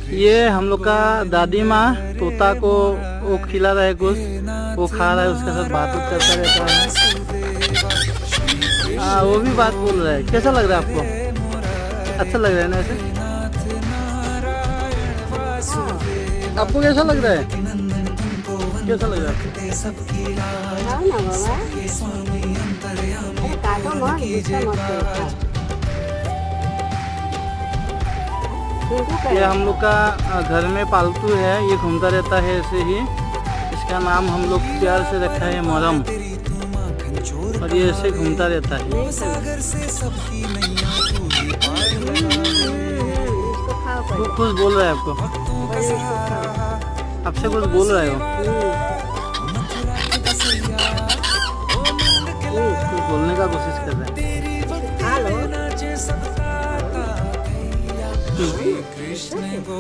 ये हम लोग का दादी माँ तोता को वो खिला रहा है कुछ, वो खा रहा है, उसके साथ बात करता रहता है। हाँ, वो भी बात बोल रहा है। कैसा लग रहा है आपको? अच्छा लग रहा है ना ऐसे? आपको कैसा लग रहा है? कैसा लग रहा है आपको? हाँ ना बाबा, अरे काटो मत, गुस्सा मत करो। ये हम लोग का घर में पालतू है, ये घूमता रहता है ऐसे ही। इसका नाम हम लोग प्यार से रखा है मोरम, और ये ऐसे घूमता रहता है। कुछ बोल रहा है आपको? आपसे कुछ बोल रहा है वो? कुछ बोलने का कोशिश कर रहा है। खा लो।